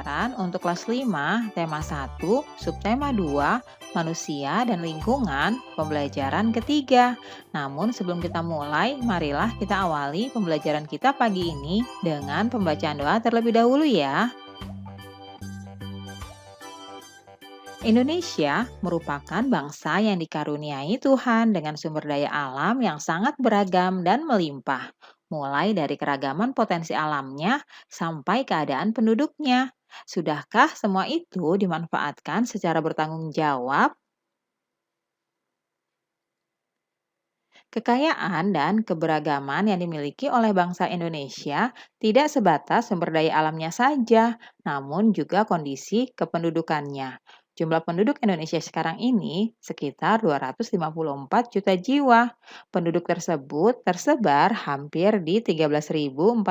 pembelajaran untuk kelas 5, tema 1, subtema 2, manusia dan lingkungan, pembelajaran ketiga. Namun sebelum kita mulai, marilah kita awali pembelajaran kita pagi ini dengan pembacaan doa terlebih dahulu ya. Indonesia merupakan bangsa yang dikaruniai Tuhan dengan sumber daya alam yang sangat beragam dan melimpah, mulai dari keragaman potensi alamnya sampai keadaan penduduknya. Sudahkah semua itu dimanfaatkan secara bertanggung jawab? Kekayaan dan keberagaman yang dimiliki oleh bangsa Indonesia tidak sebatas sumber daya alamnya saja, namun juga kondisi kependudukannya. Jumlah penduduk Indonesia sekarang ini sekitar 254 juta jiwa. Penduduk tersebut tersebar hampir di 13.466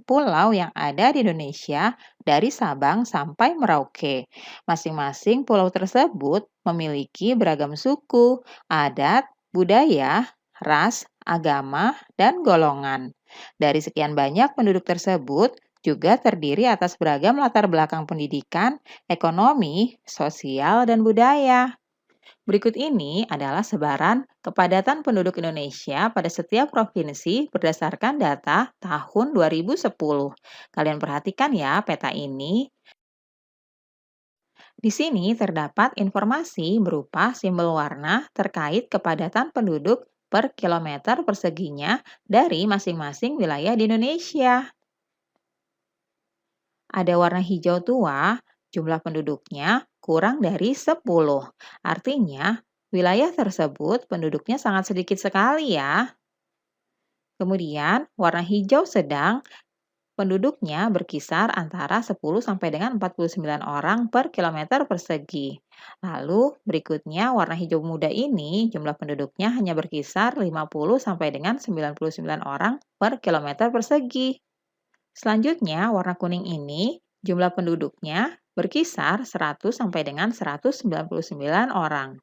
pulau yang ada di Indonesia dari Sabang sampai Merauke. Masing-masing pulau tersebut memiliki beragam suku, adat, budaya, ras, agama, dan golongan. Dari sekian banyak penduduk tersebut, juga terdiri atas beragam latar belakang pendidikan, ekonomi, sosial, dan budaya. Berikut ini adalah sebaran kepadatan penduduk Indonesia pada setiap provinsi berdasarkan data tahun 2010. Kalian perhatikan ya peta ini. Di sini terdapat informasi berupa simbol warna terkait kepadatan penduduk per kilometer perseginya dari masing-masing wilayah di Indonesia. Ada warna hijau tua, jumlah penduduknya kurang dari 10. Artinya, wilayah tersebut penduduknya sangat sedikit sekali ya. Kemudian, warna hijau sedang penduduknya berkisar antara 10 sampai dengan 49 orang per kilometer persegi. Lalu berikutnya warna hijau muda ini jumlah penduduknya hanya berkisar 50 sampai dengan 99 orang per kilometer persegi. Selanjutnya warna kuning ini jumlah penduduknya berkisar 100 sampai dengan 199 orang.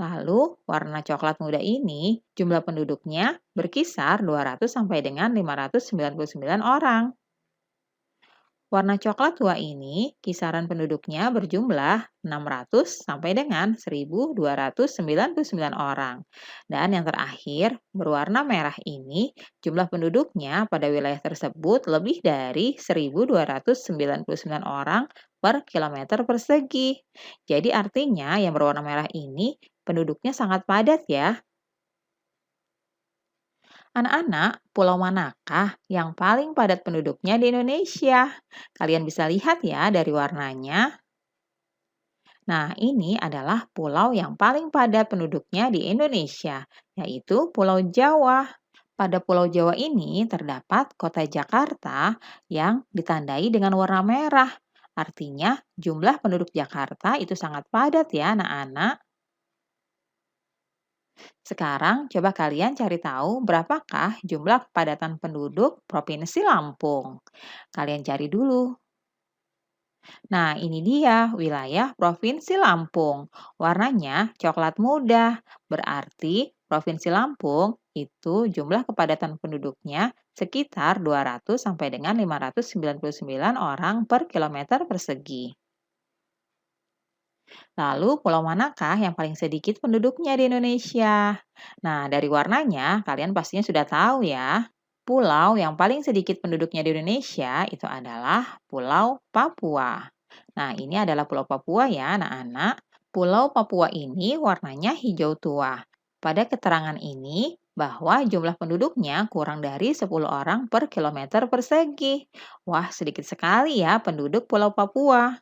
Lalu, warna coklat muda ini jumlah penduduknya berkisar 200 sampai dengan 599 orang. Warna coklat tua ini, kisaran penduduknya berjumlah 600 sampai dengan 1.299 orang. Dan yang terakhir, berwarna merah ini, jumlah penduduknya pada wilayah tersebut lebih dari 1.299 orang per kilometer persegi. Jadi artinya yang berwarna merah ini penduduknya sangat padat ya. Anak-anak, pulau manakah yang paling padat penduduknya di Indonesia? Kalian bisa lihat ya dari warnanya. Nah, ini adalah pulau yang paling padat penduduknya di Indonesia, yaitu Pulau Jawa. Pada Pulau Jawa ini terdapat kota Jakarta yang ditandai dengan warna merah. Artinya, jumlah penduduk Jakarta itu sangat padat ya, anak-anak. Sekarang coba kalian cari tahu berapakah jumlah kepadatan penduduk Provinsi Lampung. Kalian cari dulu. Nah, ini dia wilayah Provinsi Lampung. Warnanya coklat muda, berarti Provinsi Lampung itu jumlah kepadatan penduduknya sekitar 200 sampai dengan 599 orang per kilometer persegi. Lalu pulau manakah yang paling sedikit penduduknya di Indonesia? Nah, dari warnanya kalian pastinya sudah tahu ya. Pulau yang paling sedikit penduduknya di Indonesia itu adalah Pulau Papua. Nah, ini adalah Pulau Papua ya, anak-anak. Pulau Papua ini warnanya hijau tua. Pada keterangan ini, bahwa jumlah penduduknya kurang dari 10 orang per kilometer persegi. Wah, sedikit sekali ya penduduk Pulau Papua.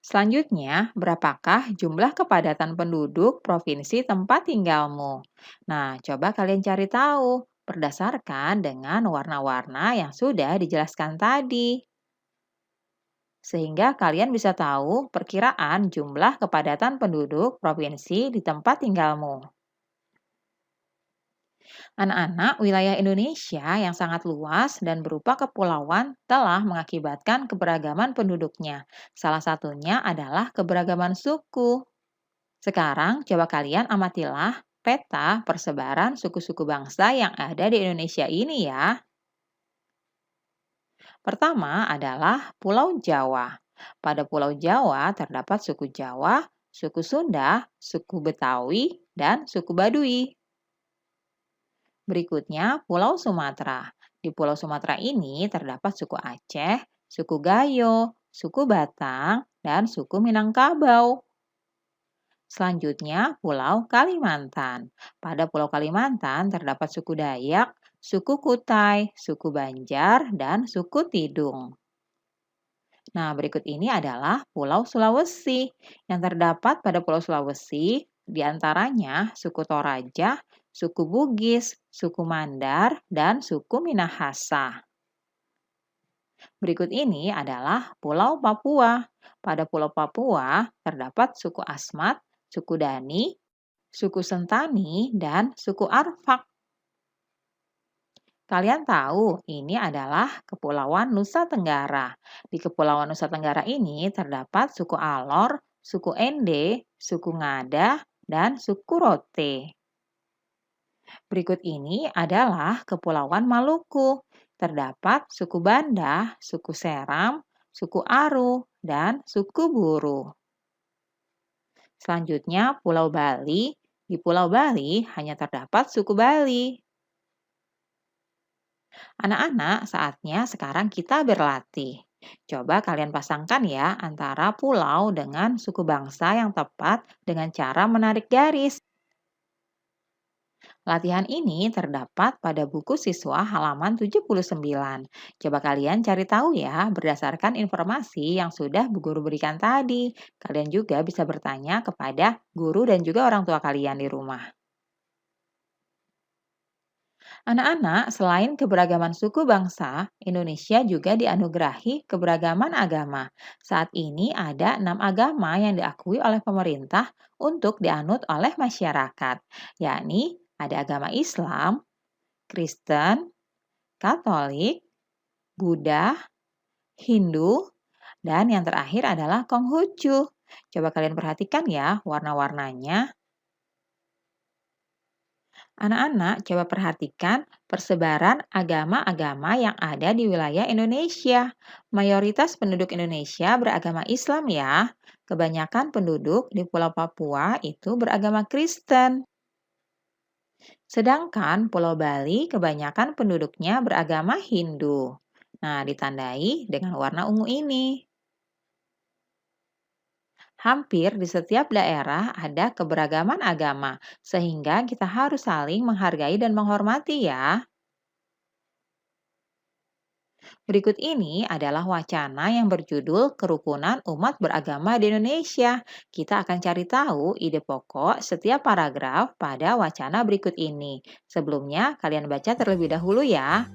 Selanjutnya, berapakah jumlah kepadatan penduduk provinsi tempat tinggalmu? Nah, coba kalian cari tahu berdasarkan dengan warna-warna yang sudah dijelaskan tadi. Sehingga kalian bisa tahu perkiraan jumlah kepadatan penduduk provinsi di tempat tinggalmu. Anak-anak, wilayah Indonesia yang sangat luas dan berupa kepulauan telah mengakibatkan keberagaman penduduknya. Salah satunya adalah keberagaman suku. Sekarang, coba kalian amatilah peta persebaran suku-suku bangsa yang ada di Indonesia ini ya. Pertama adalah Pulau Jawa. Pada Pulau Jawa terdapat suku Jawa, suku Sunda, suku Betawi, dan suku Baduy. Berikutnya Pulau Sumatera. Di Pulau Sumatera ini terdapat suku Aceh, suku Gayo, suku Batang, dan suku Minangkabau. Selanjutnya Pulau Kalimantan. Pada Pulau Kalimantan terdapat suku Dayak, suku Kutai, suku Banjar, dan suku Tidung. Nah, berikut ini adalah Pulau Sulawesi. Yang terdapat pada Pulau Sulawesi, diantaranya suku Toraja, suku Bugis, suku Mandar, dan suku Minahasa. Berikut ini adalah Pulau Papua. Pada Pulau Papua terdapat suku Asmat, suku Dani, suku Sentani, dan suku Arfak. Kalian tahu, ini adalah Kepulauan Nusa Tenggara. Di Kepulauan Nusa Tenggara ini terdapat suku Alor, suku Ende, suku Ngada, dan suku Rote. Berikut ini adalah Kepulauan Maluku. Terdapat suku Banda, suku Seram, suku Aru, dan suku Buru. Selanjutnya Pulau Bali. Di Pulau Bali hanya terdapat suku Bali. Anak-anak, saatnya sekarang kita berlatih. Coba kalian pasangkan ya antara pulau dengan suku bangsa yang tepat dengan cara menarik garis. Latihan ini terdapat pada buku siswa halaman 79. Coba kalian cari tahu ya berdasarkan informasi yang sudah Bu Guru berikan tadi. Kalian juga bisa bertanya kepada guru dan juga orang tua kalian di rumah. Anak-anak, selain keberagaman suku bangsa, Indonesia juga dianugerahi keberagaman agama. Saat ini ada 6 agama yang diakui oleh pemerintah untuk dianut oleh masyarakat, yakni ada agama Islam, Kristen, Katolik, Buddha, Hindu, dan yang terakhir adalah Konghucu. Coba kalian perhatikan ya warna-warnanya. Anak-anak, coba perhatikan persebaran agama-agama yang ada di wilayah Indonesia. Mayoritas penduduk Indonesia beragama Islam ya. Kebanyakan penduduk di Pulau Papua itu beragama Kristen. Sedangkan Pulau Bali kebanyakan penduduknya beragama Hindu. Nah, ditandai dengan warna ungu ini. Hampir di setiap daerah ada keberagaman agama, sehingga kita harus saling menghargai dan menghormati ya. Berikut ini adalah wacana yang berjudul Kerukunan Umat Beragama di Indonesia. Kita akan cari tahu ide pokok setiap paragraf pada wacana berikut ini. Sebelumnya, kalian baca terlebih dahulu ya.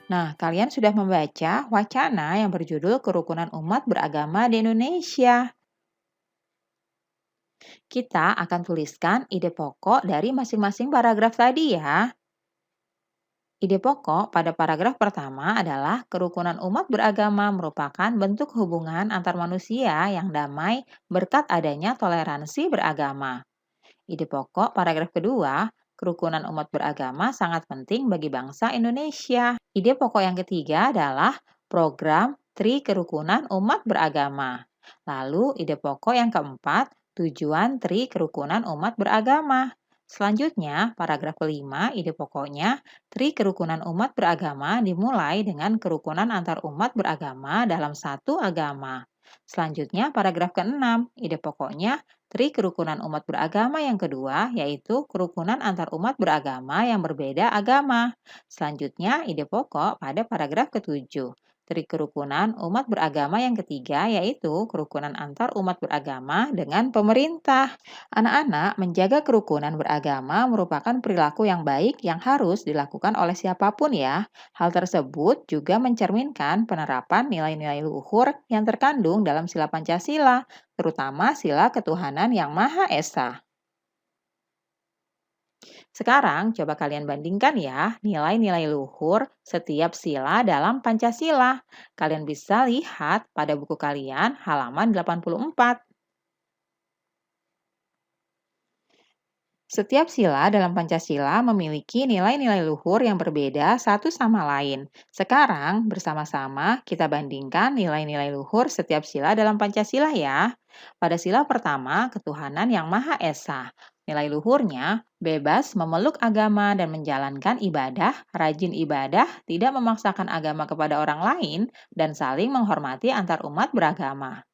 Nah, kalian sudah membaca wacana yang berjudul Kerukunan Umat Beragama di Indonesia. Kita akan tuliskan ide pokok dari masing-masing paragraf tadi ya. Ide pokok pada paragraf pertama adalah kerukunan umat beragama merupakan bentuk hubungan antar manusia yang damai berkat adanya toleransi beragama. Ide pokok paragraf kedua, kerukunan umat beragama sangat penting bagi bangsa Indonesia. Ide pokok yang ketiga adalah program Tri Kerukunan Umat Beragama. Lalu ide pokok yang keempat, tujuan Tri Kerukunan Umat Beragama. Selanjutnya, paragraf kelima, ide pokoknya, Tri Kerukunan Umat Beragama dimulai dengan kerukunan antar umat beragama dalam satu agama. Selanjutnya, paragraf keenam, ide pokoknya, Tri Kerukunan Umat Beragama yang kedua, yaitu kerukunan antar umat beragama yang berbeda agama. Selanjutnya, ide pokok pada paragraf ketujuh. Tri Kerukunan Umat Beragama yang ketiga, yaitu kerukunan antar umat beragama dengan pemerintah. Anak-anak, menjaga kerukunan beragama merupakan perilaku yang baik yang harus dilakukan oleh siapapun ya. Hal tersebut juga mencerminkan penerapan nilai-nilai luhur yang terkandung dalam sila Pancasila, terutama sila ketuhanan yang Maha Esa. Sekarang coba kalian bandingkan ya nilai-nilai luhur setiap sila dalam Pancasila. Kalian bisa lihat pada buku kalian halaman 84. Setiap sila dalam Pancasila memiliki nilai-nilai luhur yang berbeda satu sama lain. Sekarang, bersama-sama kita bandingkan nilai-nilai luhur setiap sila dalam Pancasila ya. Pada sila pertama, ketuhanan yang Maha Esa. Nilai luhurnya bebas memeluk agama dan menjalankan ibadah, rajin ibadah, tidak memaksakan agama kepada orang lain, dan saling menghormati antar umat beragama.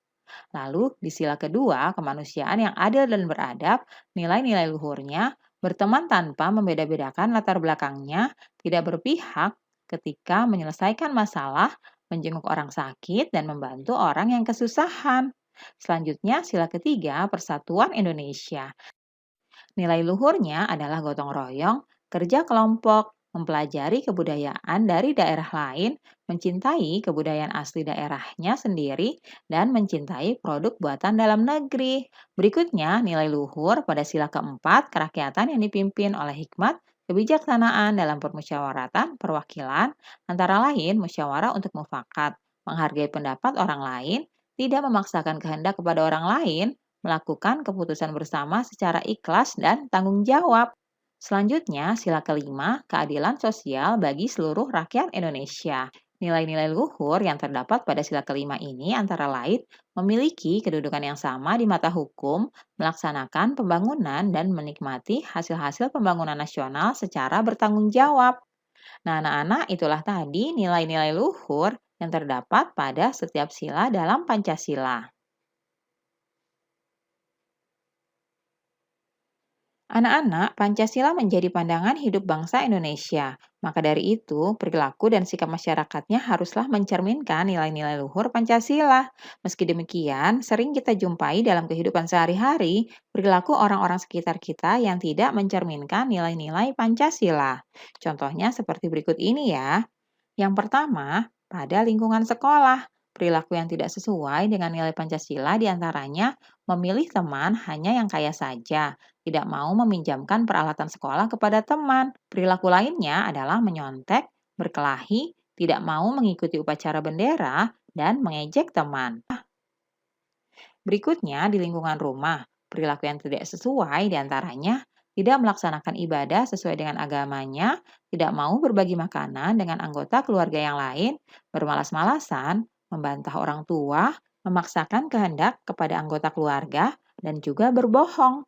Lalu, di sila kedua, kemanusiaan yang adil dan beradab, nilai-nilai luhurnya, berteman tanpa membeda-bedakan latar belakangnya, tidak berpihak ketika menyelesaikan masalah, menjenguk orang sakit, dan membantu orang yang kesusahan. Selanjutnya, sila ketiga, Persatuan Indonesia. Nilai luhurnya adalah gotong royong, kerja kelompok, mempelajari kebudayaan dari daerah lain, mencintai kebudayaan asli daerahnya sendiri, dan mencintai produk buatan dalam negeri. Berikutnya, nilai luhur pada sila keempat, kerakyatan yang dipimpin oleh hikmat, kebijaksanaan dalam permusyawaratan, perwakilan, antara lain musyawarah untuk mufakat, menghargai pendapat orang lain, tidak memaksakan kehendak kepada orang lain, melakukan keputusan bersama secara ikhlas dan tanggung jawab. Selanjutnya, sila kelima, keadilan sosial bagi seluruh rakyat Indonesia. Nilai-nilai luhur yang terdapat pada sila kelima ini antara lain memiliki kedudukan yang sama di mata hukum, melaksanakan pembangunan dan menikmati hasil-hasil pembangunan nasional secara bertanggung jawab. Nah, anak-anak, itulah tadi nilai-nilai luhur yang terdapat pada setiap sila dalam Pancasila. Anak-anak, Pancasila menjadi pandangan hidup bangsa Indonesia. Maka dari itu, perilaku dan sikap masyarakatnya haruslah mencerminkan nilai-nilai luhur Pancasila. Meski demikian, sering kita jumpai dalam kehidupan sehari-hari perilaku orang-orang sekitar kita yang tidak mencerminkan nilai-nilai Pancasila. Contohnya seperti berikut ini ya. Yang pertama, pada lingkungan sekolah, perilaku yang tidak sesuai dengan nilai Pancasila diantaranya memilih teman hanya yang kaya saja, tidak mau meminjamkan peralatan sekolah kepada teman. Perilaku lainnya adalah menyontek, berkelahi, tidak mau mengikuti upacara bendera, dan mengejek teman. Berikutnya, di lingkungan rumah, perilaku yang tidak sesuai diantaranya tidak melaksanakan ibadah sesuai dengan agamanya, tidak mau berbagi makanan dengan anggota keluarga yang lain, bermalas-malasan, membantah orang tua, memaksakan kehendak kepada anggota keluarga, dan juga berbohong.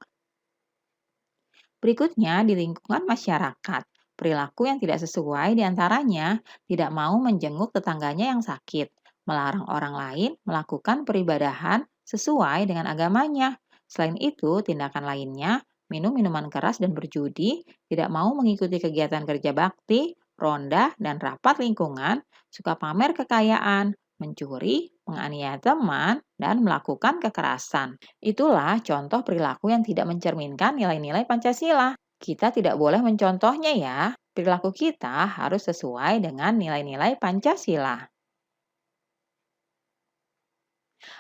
Berikutnya, di lingkungan masyarakat, perilaku yang tidak sesuai diantaranya tidak mau menjenguk tetangganya yang sakit, melarang orang lain melakukan peribadahan sesuai dengan agamanya. Selain itu, tindakan lainnya, minum minuman keras dan berjudi, tidak mau mengikuti kegiatan kerja bakti, ronda, dan rapat lingkungan, suka pamer kekayaan, mencuri, menganiaya teman, dan melakukan kekerasan. Itulah contoh perilaku yang tidak mencerminkan nilai-nilai Pancasila. Kita tidak boleh mencontohnya ya. Perilaku kita harus sesuai dengan nilai-nilai Pancasila.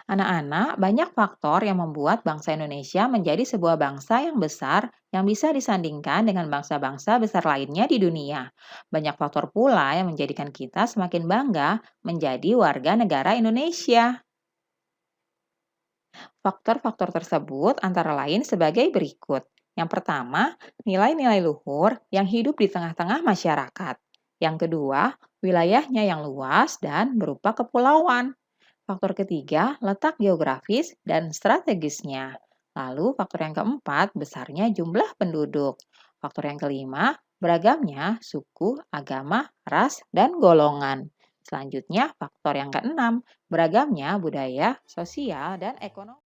Anak-anak, banyak faktor yang membuat bangsa Indonesia menjadi sebuah bangsa yang besar yang bisa disandingkan dengan bangsa-bangsa besar lainnya di dunia. Banyak faktor pula yang menjadikan kita semakin bangga menjadi warga negara Indonesia. Faktor-faktor tersebut antara lain sebagai berikut. Yang pertama, nilai-nilai luhur yang hidup di tengah-tengah masyarakat. Yang kedua, wilayahnya yang luas dan berupa kepulauan. Faktor ketiga, letak geografis dan strategisnya. Lalu faktor yang keempat, besarnya jumlah penduduk. Faktor yang kelima, beragamnya suku, agama, ras, dan golongan. Selanjutnya, faktor yang keenam, beragamnya budaya, sosial, dan ekonomi.